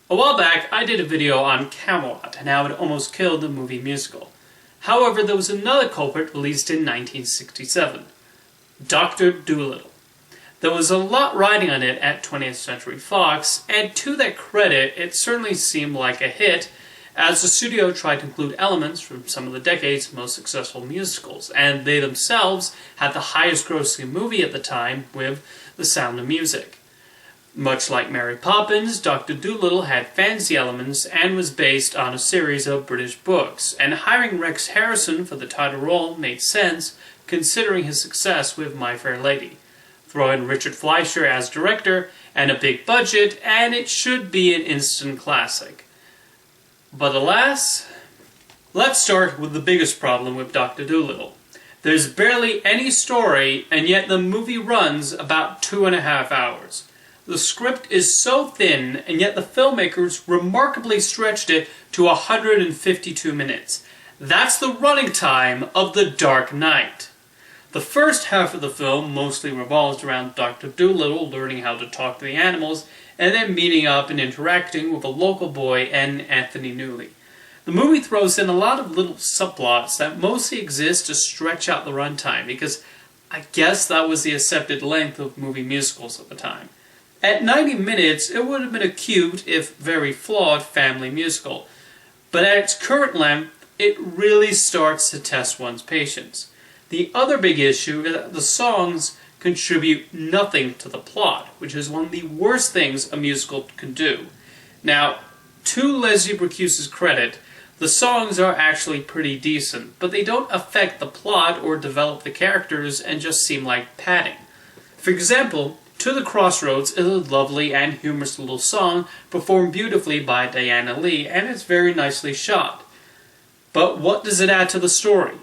A while back, I did a video on Camelot and how it almost killed the movie musical. However, there was another culprit released in 1967, Doctor Dolittle. There was a lot riding on it at 20th Century Fox, and to their credit, it certainly seemed like a hit, as the studio tried to include elements from some of the decade's most successful musicals, and they themselves had the highest grossing movie at the time with The Sound of Music. Much like Mary Poppins, Doctor Dolittle had fantasy elements and was based on a series of British books, and hiring Rex Harrison for the title role made sense considering his success with My Fair Lady. Throw in Richard Fleischer as director and a big budget, and it should be an instant classic. But alas, let's start with the biggest problem with Doctor Dolittle. There's barely any story, and yet the movie runs about 2.5 hours. The script is so thin, and yet the filmmakers remarkably stretched it to 152 minutes. That's the running time of The Dark Knight. The first half of the film mostly revolves around Dr. Dolittle learning how to talk to the animals, and then meeting up and interacting with a local boy and Anthony Newley. The movie throws in a lot of little subplots that mostly exist to stretch out the runtime, because I guess that was the accepted length of movie musicals at the time. At 90 minutes, it would have been a cute, if very flawed, family musical. But at its current length, it really starts to test one's patience. The other big issue is that the songs contribute nothing to the plot, which is one of the worst things a musical can do. Now, to Leslie Bricuse's credit, the songs are actually pretty decent, but they don't affect the plot or develop the characters and just seem like padding. For example, To the Crossroads is a lovely and humorous little song performed beautifully by Diana Lee, and it's very nicely shot. But what does it add to the story?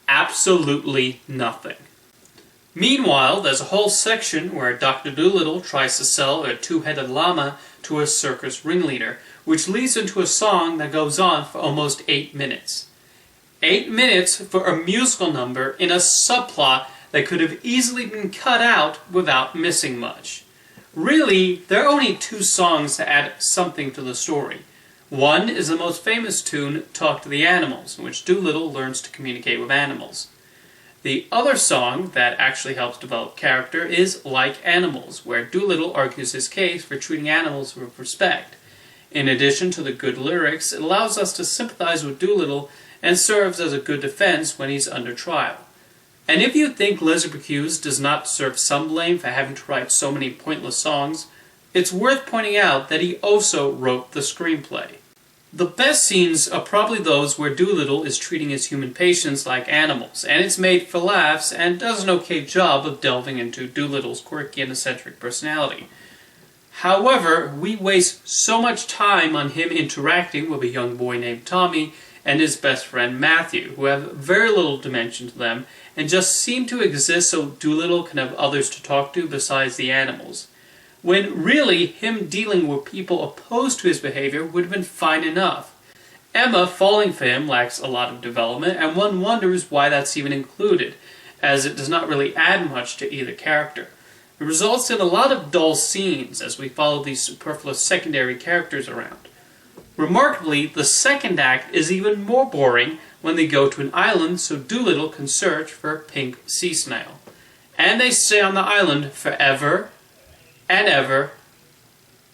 Absolutely nothing. Meanwhile, there's a whole section where Dr. Dolittle tries to sell a two-headed llama to a circus ringleader, which leads into a song that goes on for almost 8 minutes. 8 minutes for a musical number in a subplot that could have easily been cut out without missing much. Really, there are only 2 songs that add something to the story. One is the most famous tune, Talk to the Animals, in which Dolittle learns to communicate with animals. The other song that actually helps develop character is Like Animals, where Dolittle argues his case for treating animals with respect. In addition to the good lyrics, it allows us to sympathize with Dolittle and serves as a good defense when he's under trial. And if you think Leslie Bricuse does not deserve some blame for having to write so many pointless songs, it's worth pointing out that he also wrote the screenplay. The best scenes are probably those where Dolittle is treating his human patients like animals, and it's made for laughs and does an okay job of delving into Dolittle's quirky and eccentric personality. However, we waste so much time on him interacting with a young boy named Tommy and his best friend Matthew, who have very little dimension to them and just seem to exist so Dolittle can have others to talk to besides the animals, when really him dealing with people opposed to his behavior would have been fine enough. Emma falling for him lacks a lot of development, and one wonders why that's even included, as it does not really add much to either character. It results in a lot of dull scenes as we follow these superfluous secondary characters around. Remarkably, the second act is even more boring when they go to an island so Dolittle can search for a pink sea snail. And they stay on the island forever and ever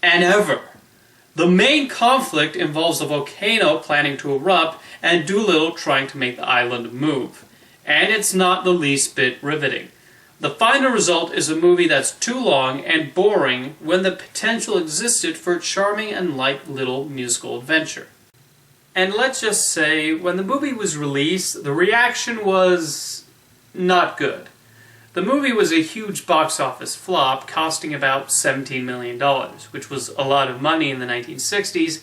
and ever. The main conflict involves a volcano planning to erupt and Dolittle trying to make the island move. And it's not the least bit riveting. The final result is a movie that's too long and boring when the potential existed for a charming and light little musical adventure. And let's just say, when the movie was released, the reaction was not good. The movie was a huge box office flop, costing about $17 million, which was a lot of money in the 1960s,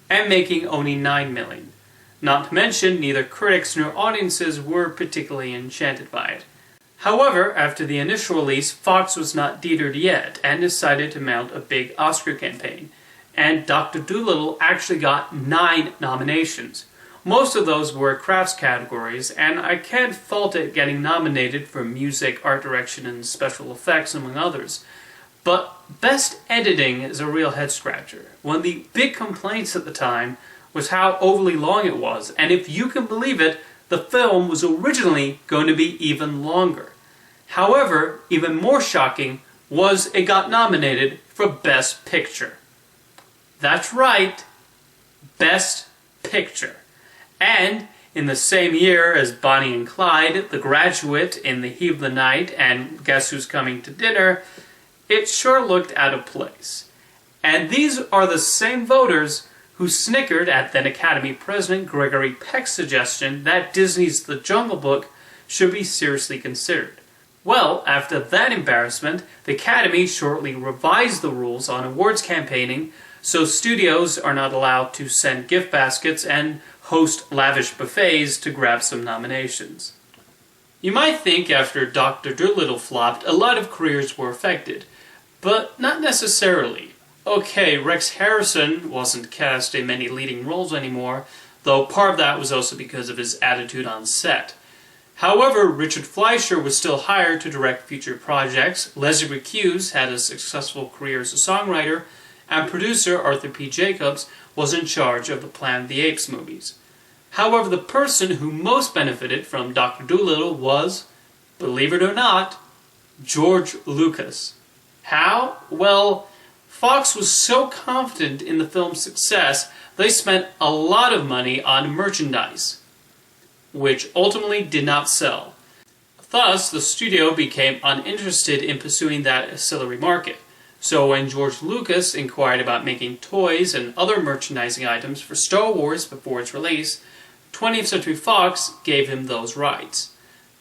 and making only $9 million. Not to mention, neither critics nor audiences were particularly enchanted by it. However, after the initial release, Fox was not deterred yet, and decided to mount a big Oscar campaign, and Dr. Dolittle actually got 9 nominations. Most of those were crafts categories, and I can't fault it getting nominated for music, art direction, and special effects, among others. But best editing is a real head-scratcher. One of the big complaints at the time was how overly long it was, and if you can believe it, the film was originally going to be even longer. However, even more shocking was it got nominated for Best Picture. That's right, Best Picture. And in the same year as Bonnie and Clyde, The Graduate, In the Heat of the Night, and Guess Who's Coming to Dinner, it sure looked out of place. And these are the same voters who snickered at then Academy President Gregory Peck's suggestion that Disney's The Jungle Book should be seriously considered. Well, after that embarrassment, the Academy shortly revised the rules on awards campaigning, so studios are not allowed to send gift baskets and host lavish buffets to grab some nominations. You might think after Doctor Dolittle flopped, a lot of careers were affected, but not necessarily. Okay, Rex Harrison wasn't cast in many leading roles anymore, though part of that was also because of his attitude on set. However, Richard Fleischer was still hired to direct future projects, Leslie Recuse had a successful career as a songwriter, and producer Arthur P. Jacobs was in charge of the Planet of the Apes movies. However, the person who most benefited from Dr. Dolittle was, believe it or not, George Lucas. How? Well, Fox was so confident in the film's success, they spent a lot of money on merchandise, which ultimately did not sell. Thus, the studio became uninterested in pursuing that ancillary market. So when George Lucas inquired about making toys and other merchandising items for Star Wars before its release, 20th Century Fox gave him those rights.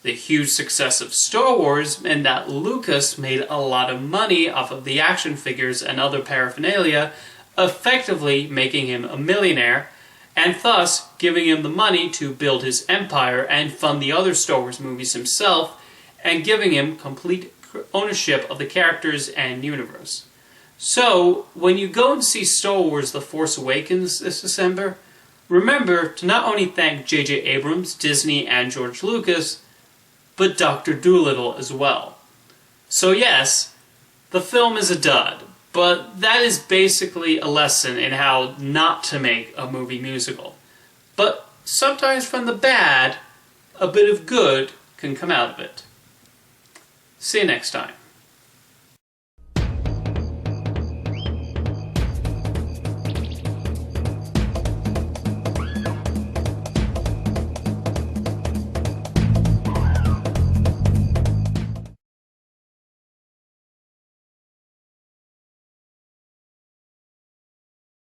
The huge success of Star Wars meant that Lucas made a lot of money off of the action figures and other paraphernalia, effectively making him a millionaire, and thus giving him the money to build his empire and fund the other Star Wars movies himself, and giving him complete ownership of the characters and universe. So, when you go and see Star Wars The Force Awakens this December, remember to not only thank J.J. Abrams, Disney, and George Lucas, but Dr. Dolittle as well. So yes, the film is a dud, but that is basically a lesson in how not to make a movie musical. But sometimes from the bad, a bit of good can come out of it. See you next time.